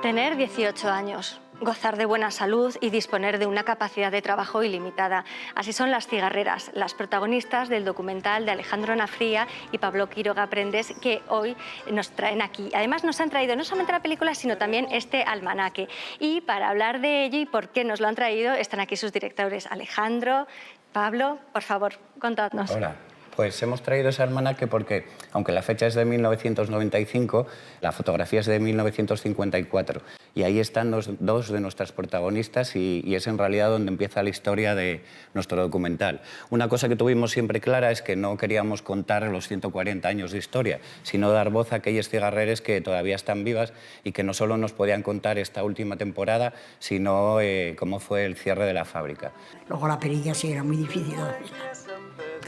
Tener 18 años, gozar de buena salud y disponer de una capacidad de trabajo ilimitada. Así son las cigarreras, las protagonistas del documental de Alejandro Nafría y Pablo Quiroga Prendes, que hoy nos traen aquí. Además nos han traído no solamente la película, sino también este almanaque. Y para hablar de ello y por qué nos lo han traído, están aquí sus directores Alejandro, Pablo, por favor, contadnos. Hola. Pues hemos traído ese almanaque porque, aunque la fecha es de 1995, la fotografía es de 1954. Y ahí están dos de nuestras protagonistas y es en realidad donde empieza la historia de nuestro documental. Una cosa que tuvimos siempre clara es que no queríamos contar los 140 años de historia, sino dar voz a aquellas cigarreres que todavía están vivas y que no solo nos podían contar esta última temporada, sino cómo fue el cierre de la fábrica. Luego la perilla sí era muy difícil de hacerla.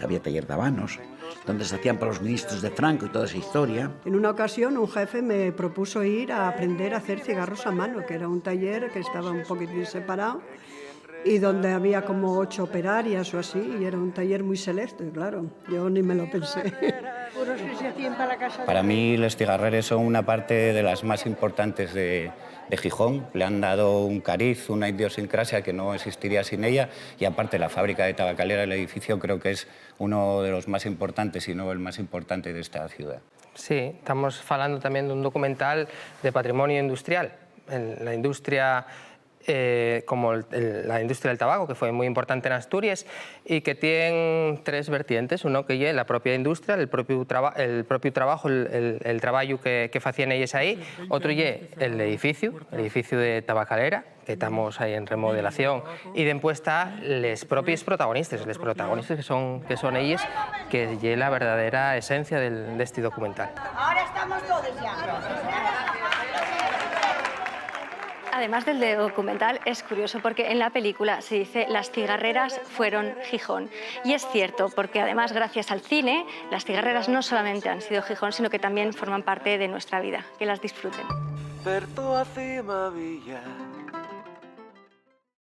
Había taller de habanos, donde se hacían para los ministros de Franco y toda esa historia. En una ocasión un jefe me propuso ir a aprender a hacer cigarros a mano, que era un taller que estaba un poquitín separado y donde había como 8 operarias o así, y era un taller muy selecto, y claro, yo ni me lo pensé. Para mí los cigarreres son una parte de las más importantes de Gijón. Le han dado un cariz, una idiosincrasia que no existiría sin ella, y aparte la fábrica de tabacalera, el edificio, creo que es uno de los más importantes, si no el más importante de esta ciudad. Sí, estamos falando también de un documental de patrimonio industrial. La industria como la industria del tabaco, que fue muy importante en Asturias y que tiene 3 vertientes. Uno que es la propia industria, el propio trabajo, el trabajo que facían ellos ahí. Otro es el edificio de tabacalera, que estamos ahí en remodelación. Y después está los propios protagonistas que son ellos, que es la verdadera esencia de este documental. Ahora estamos todos ya. Además del documental, es curioso porque en la película se dice las cigarreras fueron Gijón. Y es cierto, porque además gracias al cine, las cigarreras no solamente han sido Gijón, sino que también forman parte de nuestra vida. Que las disfruten. Per tua cima villa